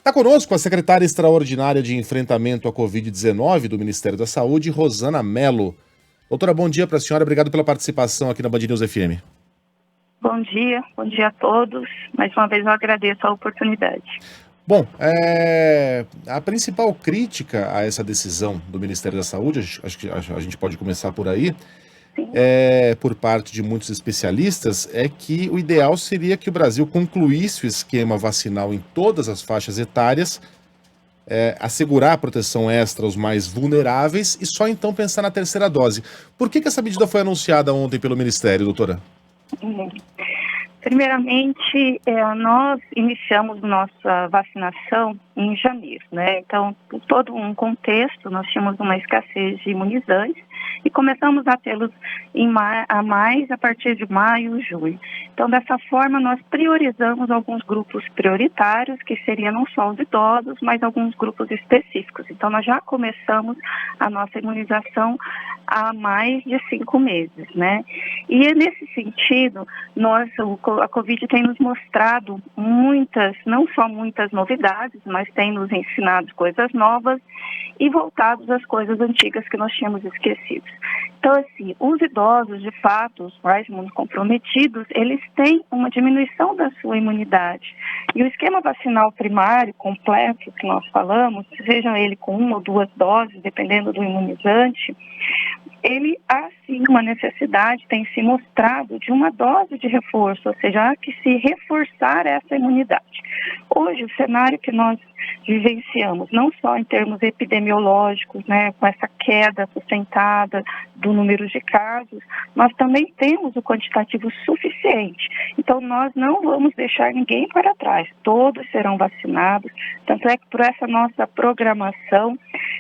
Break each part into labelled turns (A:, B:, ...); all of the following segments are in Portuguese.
A: Está conosco a secretária extraordinária de enfrentamento à Covid-19 do Ministério da Saúde, Rosana Mello. Doutora, bom dia para a senhora, obrigado pela participação aqui na Band News FM.
B: Bom dia a todos. Mais uma vez eu agradeço a oportunidade.
A: Bom, a principal crítica a essa decisão do Ministério da Saúde, acho que a gente pode começar por aí, por parte de muitos especialistas, é que o ideal seria que o Brasil concluísse o esquema vacinal em todas as faixas etárias, assegurar a proteção extra aos mais vulneráveis e só então pensar na terceira dose. Por que essa medida foi anunciada ontem pelo Ministério, doutora?
B: Primeiramente, nós iniciamos nossa vacinação em janeiro, né? Então, por todo um contexto, nós tínhamos uma escassez de imunizantes e começamos a tê-los a partir de maio, junho. Então, dessa forma, nós priorizamos alguns grupos prioritários, que seriam não só os idosos, mas alguns grupos específicos. Então, nós já começamos a nossa imunização há mais de 5 meses, né? E nesse sentido, a Covid tem nos mostrado não só muitas novidades, mas tem nos ensinado coisas novas e voltados às coisas antigas que nós tínhamos esquecido. Então, assim, os idosos, de fato, os mais imunocomprometidos, eles têm uma diminuição da sua imunidade. E o esquema vacinal primário, completo, que nós falamos, seja ele com 1 ou 2 doses, dependendo do imunizante, ele há sim uma necessidade, tem se mostrado, de uma dose de reforço, ou seja, há que se reforçar essa imunidade. Hoje, o cenário que nós vivenciamos, não só em termos epidemiológicos, né, com essa queda sustentada do número de casos, nós também temos o quantitativo suficiente. Então, nós não vamos deixar ninguém para trás, todos serão vacinados, tanto é que por essa nossa programação,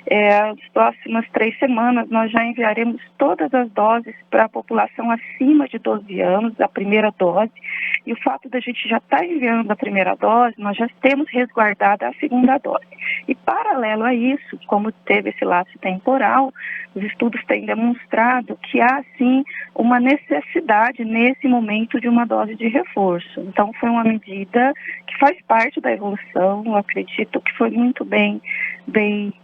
B: nas próximas 3 semanas, nós já enviaremos todas as doses para a população acima de 12 anos, a primeira dose, e o fato da gente já estar enviando a primeira dose, nós já temos resguardada a segunda dose. E paralelo a isso, como teve esse lapso temporal, os estudos têm demonstrado que há sim uma necessidade nesse momento de uma dose de reforço. Então foi uma medida que faz parte da evolução, eu acredito que foi muito bem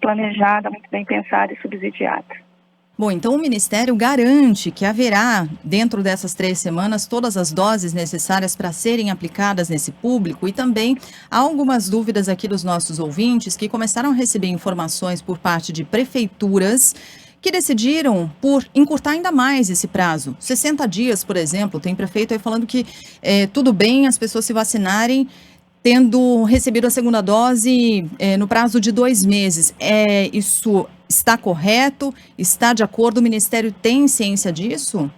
B: planejada, muito bem pensada e subsidiada.
C: Bom, então o Ministério garante que haverá, dentro dessas 3 semanas, todas as doses necessárias para serem aplicadas nesse público, e também há algumas dúvidas aqui dos nossos ouvintes que começaram a receber informações por parte de prefeituras que decidiram por encurtar ainda mais esse prazo. 60 dias, por exemplo, tem prefeito aí falando que tudo bem as pessoas se vacinarem tendo recebido a segunda dose no prazo de 2 meses. Isso está correto? Está de acordo? O Ministério tem ciência disso?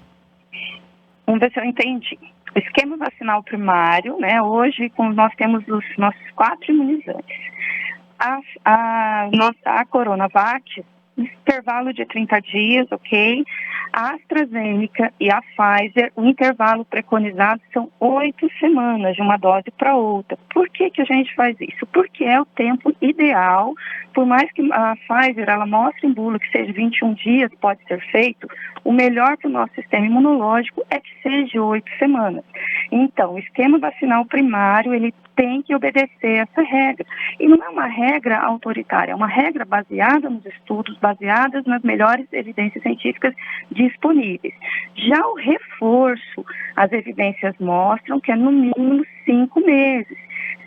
B: Vamos ver se eu entendi. O esquema vacinal primário, né, hoje nós temos os nossos 4 imunizantes. A Coronavac, intervalo de 30 dias, ok? A AstraZeneca e a Pfizer, o intervalo preconizado são 8 semanas de uma dose para outra. Por que a gente faz isso? Porque é o tempo ideal, por mais que a Pfizer ela mostre em bula que seja 21 dias, pode ser feito, o melhor para o nosso sistema imunológico é que seja 8 semanas. Então, o esquema vacinal primário, ele tem que obedecer essa regra. E não é uma regra autoritária, é uma regra baseada nos estudos, baseadas nas melhores evidências científicas disponíveis. Já o reforço, as evidências mostram que é no mínimo 5 meses.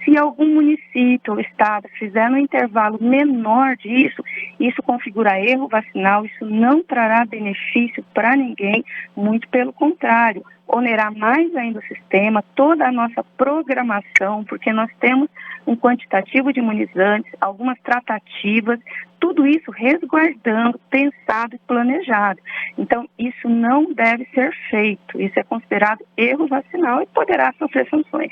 B: Se algum município ou estado fizer um intervalo menor disso, isso configura erro vacinal, isso não trará benefício para ninguém, muito pelo contrário, onerar mais ainda o sistema, toda a nossa programação, porque nós temos um quantitativo de imunizantes, algumas tratativas, tudo isso resguardando, pensado e planejado. Então, isso não deve ser feito, isso é considerado erro vacinal e poderá sofrer sanções.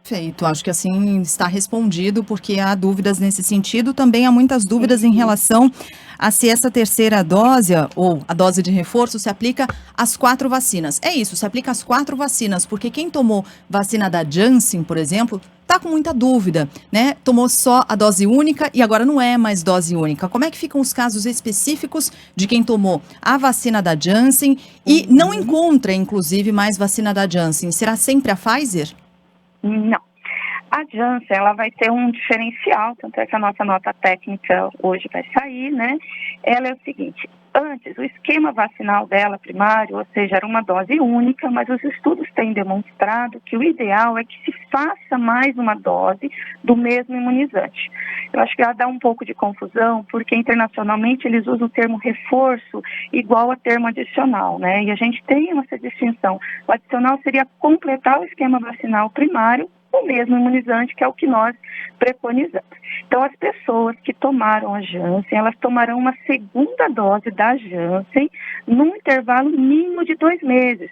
C: Perfeito, acho que assim está respondido, porque há dúvidas nesse sentido. Também há muitas dúvidas em relação a se essa terceira dose, ou a dose de reforço, se aplica às 4 vacinas. É isso, se aplica às 4 vacinas, porque quem tomou vacina da Janssen, por exemplo, está com muita dúvida, né? Tomou só a dose única e agora não é mais dose única. Como é que ficam os casos específicos de quem tomou a vacina da Janssen e não encontra, inclusive, mais vacina da Janssen? Será sempre a Pfizer?
B: Não. A Janssen, ela vai ter um diferencial, tanto é que a nossa nota técnica hoje vai sair, né? Ela é o seguinte: antes, o esquema vacinal dela primário, ou seja, era uma dose única, mas os estudos têm demonstrado que o ideal é que se faça mais uma dose do mesmo imunizante. Eu acho que ela dá um pouco de confusão, porque internacionalmente eles usam o termo reforço igual a termo adicional, né? E a gente tem essa distinção. O adicional seria completar o esquema vacinal primário, o mesmo imunizante, que é o que nós preconizamos. Então, as pessoas que tomaram a Janssen, elas tomarão uma segunda dose da Janssen num intervalo mínimo de 2 meses.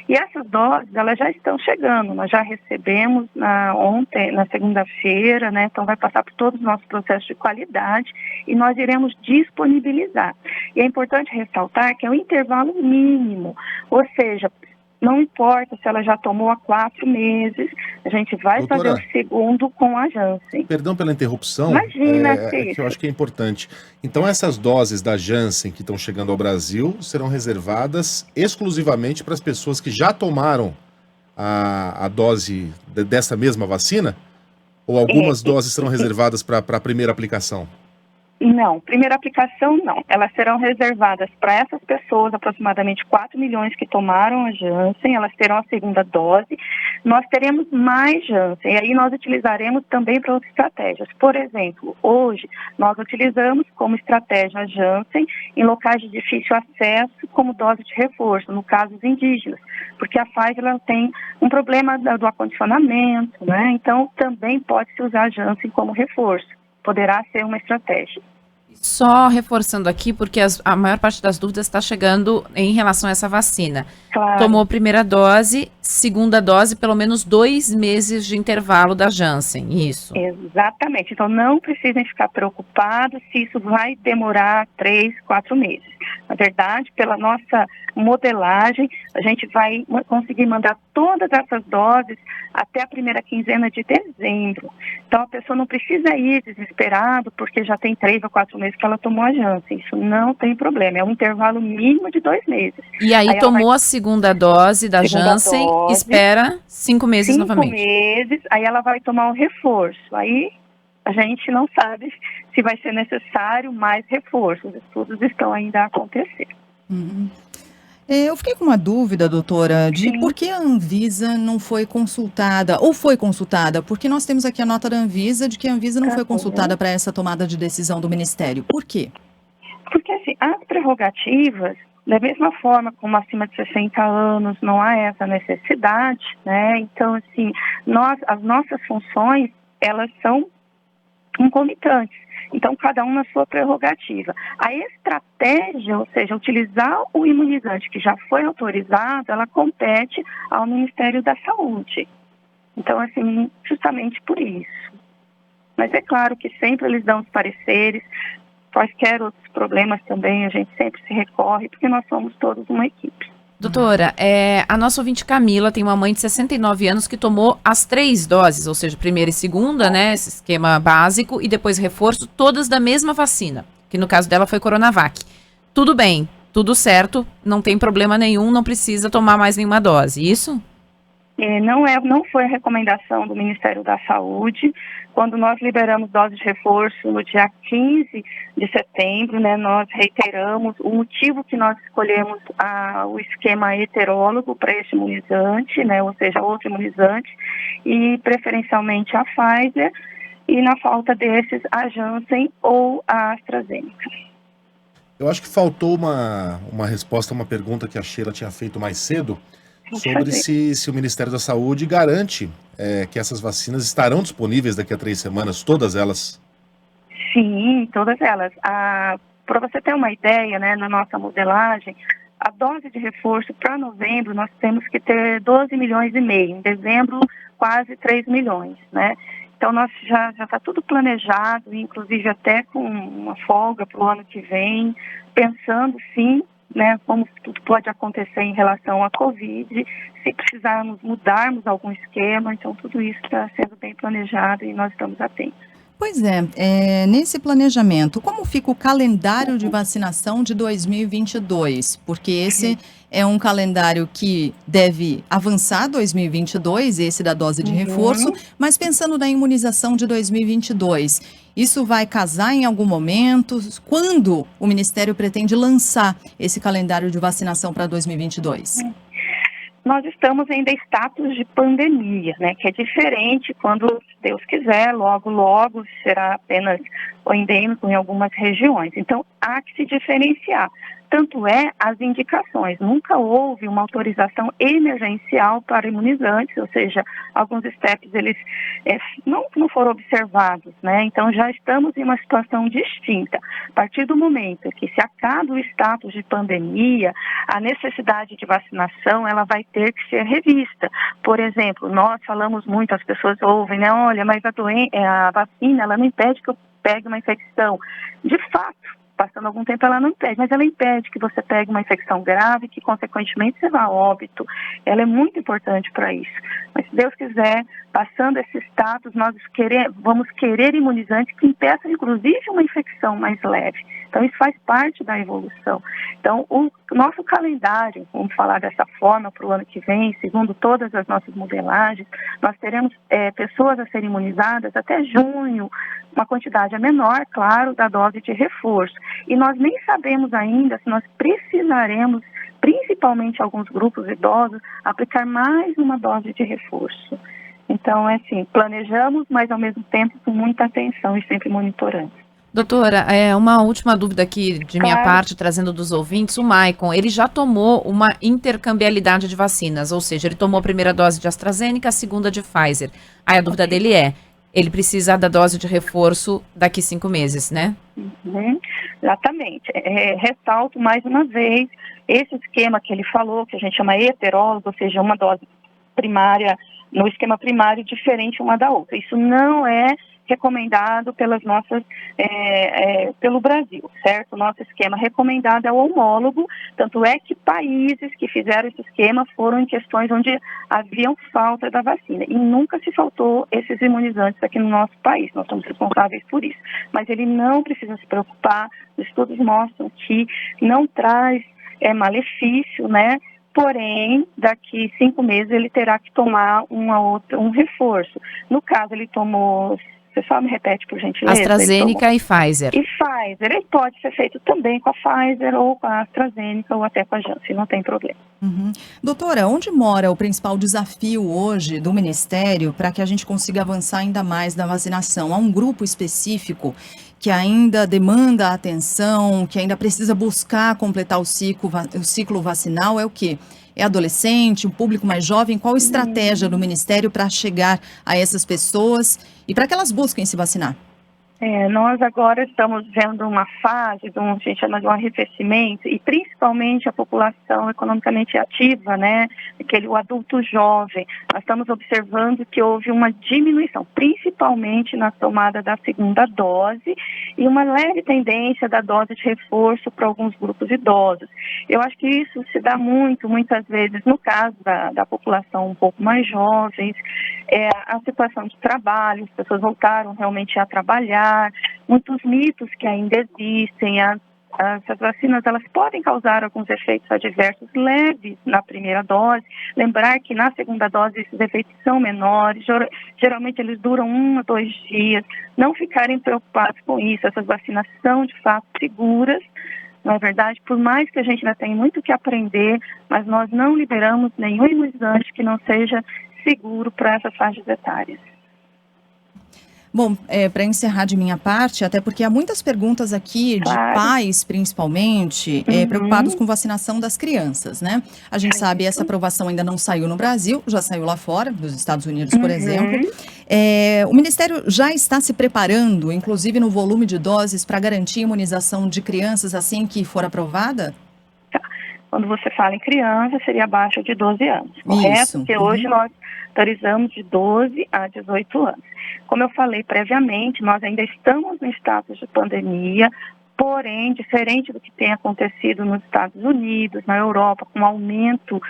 B: E essas doses, elas já estão chegando, nós já recebemos ontem, na segunda-feira, né? Então vai passar por todos os nossos processos de qualidade e nós iremos disponibilizar. E é importante ressaltar que é um intervalo mínimo, ou seja, não importa se ela já tomou há 4 meses, a gente vai
A: Doutora,
B: fazer o segundo com a Janssen.
A: Perdão pela interrupção,
B: Imagina,
A: que eu acho que é importante. Então, essas doses da Janssen que estão chegando ao Brasil serão reservadas exclusivamente para as pessoas que já tomaram a dose dessa mesma vacina? Ou algumas doses serão reservadas para a primeira aplicação?
B: Não, primeira aplicação não. Elas serão reservadas para essas pessoas, aproximadamente 4 milhões que tomaram a Janssen, elas terão a segunda dose. Nós teremos mais Janssen, e aí nós utilizaremos também para outras estratégias. Por exemplo, hoje nós utilizamos como estratégia a Janssen em locais de difícil acesso como dose de reforço, no caso dos indígenas, porque a Pfizer ela tem um problema do acondicionamento, né? Então também pode-se usar a Janssen como reforço. Poderá ser uma estratégia.
D: Só reforçando aqui, porque a maior parte das dúvidas está chegando em relação a essa vacina.
B: Claro.
D: Tomou primeira dose, segunda dose, pelo menos 2 meses de intervalo da Janssen, isso?
B: Exatamente. Então não precisem ficar preocupados se isso vai demorar 3, 4 meses. Na verdade, pela nossa modelagem, a gente vai conseguir mandar todas essas doses até a primeira quinzena de dezembro. Então a pessoa não precisa ir desesperado porque já tem 3 ou 4 meses que ela tomou a Janssen. Isso não tem problema, é um intervalo mínimo de 2 meses.
D: E aí tomou a segunda dose da Janssen, espera 5 meses novamente.
B: 5 meses, aí ela vai tomar um reforço. Aí a gente não sabe se vai ser necessário mais reforço. Os estudos estão ainda a acontecer.
C: Uhum. Eu fiquei com uma dúvida, doutora, de
B: Sim.
C: por que a Anvisa não foi consultada, ou foi consultada, porque nós temos aqui a nota da Anvisa de que a Anvisa não foi consultada para essa tomada de decisão do Ministério. Por quê?
B: Porque, assim, as prerrogativas, da mesma forma como acima de 60 anos não há essa necessidade, né? Então, assim, as nossas funções, elas são concomitantes. Então, cada um na sua prerrogativa. A estratégia, ou seja, utilizar o imunizante que já foi autorizado, ela compete ao Ministério da Saúde. Então, assim, justamente por isso. Mas é claro que sempre eles dão os pareceres, quaisquer outros problemas também, a gente sempre se recorre, porque nós somos todos uma equipe.
D: Doutora, a nossa ouvinte Camila tem uma mãe de 69 anos que tomou as 3 doses, ou seja, primeira e segunda, né, esse esquema básico, e depois reforço, todas da mesma vacina, que no caso dela foi Coronavac. Tudo bem, tudo certo, não tem problema nenhum, não precisa tomar mais nenhuma dose, isso?
B: Não foi a recomendação do Ministério da Saúde. Quando nós liberamos doses de reforço no dia 15 de setembro, né, nós reiteramos o motivo que nós escolhemos o esquema heterólogo para este imunizante, né, ou seja, outro imunizante, e preferencialmente a Pfizer, e na falta desses, a Janssen ou a AstraZeneca.
A: Eu acho que faltou uma resposta a uma pergunta que a Sheila tinha feito mais cedo, sobre se o Ministério da Saúde garante que essas vacinas estarão disponíveis daqui a 3 semanas, todas elas.
B: Sim, todas elas. Para você ter uma ideia, né, na nossa modelagem, a dose de reforço para novembro nós temos que ter 12 milhões e meio, em dezembro quase 3 milhões, né? Então nós já está tudo planejado, inclusive até com uma folga para o ano que vem, pensando sim, né, como tudo pode acontecer em relação à Covid, se precisarmos mudarmos algum esquema, então tudo isso está sendo bem planejado e nós estamos atentos.
C: Pois é, nesse planejamento, como fica o calendário de vacinação de 2022? Porque esse é um calendário que deve avançar 2022, esse da dose de reforço, mas pensando na imunização de 2022, isso vai casar em algum momento? Quando o Ministério pretende lançar esse calendário de vacinação para 2022?
B: Nós estamos ainda em status de pandemia, né, que é diferente quando, se Deus quiser, logo será apenas o endêmico em algumas regiões. Então, há que se diferenciar. Tanto é as indicações. Nunca houve uma autorização emergencial para imunizantes, ou seja, alguns steps eles não foram observados, né? Então já estamos em uma situação distinta. A partir do momento que se acaba o status de pandemia, a necessidade de vacinação ela vai ter que ser revista. Por exemplo, nós falamos muito, as pessoas ouvem, né? Olha, mas a vacina ela não impede que eu pegue uma infecção. De fato, passando algum tempo ela não impede, mas ela impede que você pegue uma infecção grave, que consequentemente você vá a óbito. Ela é muito importante para isso. Mas se Deus quiser, passando esse status, nós vamos querer imunizantes que impeçam inclusive uma infecção mais leve. Então isso faz parte da evolução. Então o nosso calendário, vamos falar dessa forma para o ano que vem, segundo todas as nossas modelagens, nós teremos pessoas a serem imunizadas até junho, uma quantidade menor, claro, da dose de reforço. E nós nem sabemos ainda se nós precisaremos, principalmente alguns grupos idosos, aplicar mais uma dose de reforço. Então, é assim, planejamos, mas ao mesmo tempo com muita atenção e sempre monitorando.
D: Doutora, uma última dúvida aqui de minha parte, trazendo dos ouvintes. O Maicon, ele já tomou uma intercambiabilidade de vacinas, ou seja, ele tomou a primeira dose de AstraZeneca, a segunda de Pfizer. Aí a dúvida dele ele precisa da dose de reforço daqui 5 meses, né?
B: Exatamente. Ressalto mais uma vez, esse esquema que ele falou, que a gente chama heterólogo, ou seja, uma dose primária, no esquema primário diferente uma da outra. Isso não é recomendado pelo Brasil, certo? O nosso esquema recomendado é o homólogo, tanto é que países que fizeram esse esquema foram em questões onde haviam falta da vacina, e nunca se faltou esses imunizantes aqui no nosso país, nós somos responsáveis por isso, mas ele não precisa se preocupar, os estudos mostram que não traz malefício, né? Porém, daqui 5 meses ele terá que tomar um reforço. No caso, ele tomou, você só me repete por gentileza?
D: AstraZeneca e Pfizer.
B: E Pfizer, ele pode ser feito também com a Pfizer ou com a AstraZeneca ou até com a Janssen, não tem problema.
C: Doutora, onde mora o principal desafio hoje do Ministério para que a gente consiga avançar ainda mais na vacinação? Há um grupo específico que ainda demanda atenção, que ainda precisa buscar completar o ciclo vacinal? É o quê? É adolescente, um público mais jovem? Qual a estratégia do Ministério para chegar a essas pessoas e para que elas busquem se vacinar?
B: Nós agora estamos vendo uma fase a gente chama de um arrefecimento, e principalmente a população economicamente ativa, né, o adulto jovem. Nós estamos observando que houve uma diminuição, principalmente na tomada da segunda dose, e uma leve tendência da dose de reforço para alguns grupos idosos. Eu acho que isso se dá muitas vezes, no caso da população um pouco mais jovens, a situação de trabalho, as pessoas voltaram realmente a trabalhar, muitos mitos que ainda existem, essas vacinas elas podem causar alguns efeitos adversos leves na primeira dose, lembrar que na segunda dose esses efeitos são menores, geralmente eles duram 1 a 2 dias, não ficarem preocupados com isso, essas vacinas são de fato seguras. Na verdade, por mais que a gente ainda tenha muito que aprender, mas nós não liberamos nenhum imunizante que não seja seguro para essas faixas etárias.
C: Bom, para encerrar de minha parte, até porque há muitas perguntas aqui de pais, principalmente, preocupados com vacinação das crianças, né? A gente sabe, essa aprovação ainda não saiu no Brasil, já saiu lá fora, nos Estados Unidos, por exemplo. O Ministério já está se preparando, inclusive no volume de doses, para garantir a imunização de crianças assim que for aprovada?
B: Quando você fala em criança, seria abaixo de 12 anos, correto?
C: Isso.
B: Porque hoje nós autorizamos de 12 a 18 anos. Como eu falei previamente, nós ainda estamos no status de pandemia, porém, diferente do que tem acontecido nos Estados Unidos, na Europa, com um aumento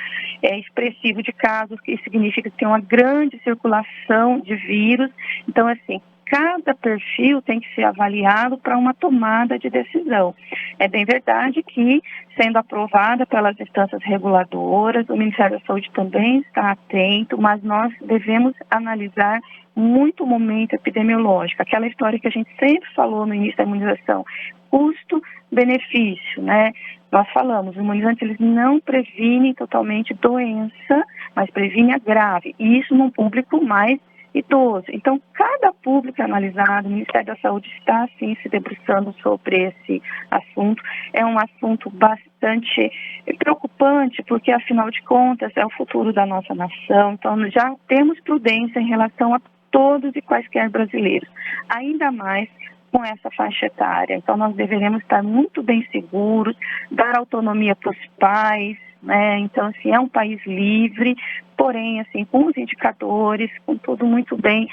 B: expressivo de casos, que significa que tem uma grande circulação de vírus. Então, assim, cada perfil tem que ser avaliado para uma tomada de decisão. É bem verdade que, sendo aprovada pelas instâncias reguladoras, o Ministério da Saúde também está atento, mas nós devemos analisar muito o momento epidemiológico, aquela história que a gente sempre falou no início da imunização, custo-benefício, né? Nós falamos, os imunizantes eles não previnem totalmente doença, mas previnem a grave, e isso num público mais idoso. Então, cada público é analisado, o Ministério da Saúde está, sim, se debruçando sobre esse assunto. É um assunto bastante preocupante, porque, afinal de contas, é o futuro da nossa nação. Então, já temos prudência em relação a todos e quaisquer brasileiros, ainda mais com essa faixa etária. Então, nós deveremos estar muito bem seguros, dar autonomia para os pais, né? Então, assim, é um país livre, porém, assim, com os indicadores, com tudo muito bem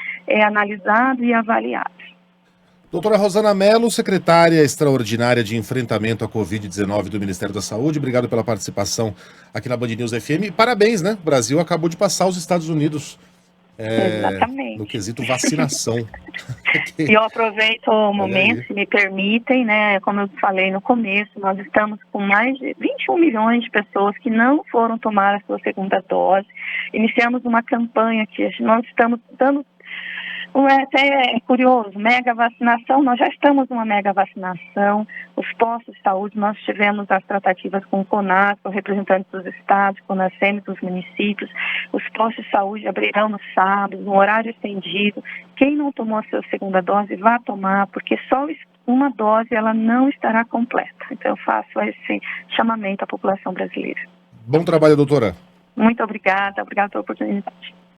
B: analisado e avaliado.
A: Doutora Rosana Mello, secretária extraordinária de enfrentamento à Covid-19 do Ministério da Saúde, obrigado pela participação aqui na Band News FM. Parabéns, né? O Brasil acabou de passar os Estados Unidos no quesito vacinação.
B: E eu aproveito o momento, se me permitem, né? Como eu falei no começo, nós estamos com mais de 21 milhões de pessoas que não foram tomar a sua segunda dose. Iniciamos uma campanha que nós estamos dando. Até curioso, mega vacinação, nós já estamos numa mega vacinação, os postos de saúde, nós tivemos as tratativas com o CONAS, com representantes dos estados, com a SEMI dos municípios, os postos de saúde abrirão no sábado, no horário estendido. Quem não tomou a sua segunda dose, vá tomar, porque só uma dose ela não estará completa. Então eu faço esse chamamento à população brasileira.
A: Bom trabalho, doutora.
B: Muito obrigada pela oportunidade.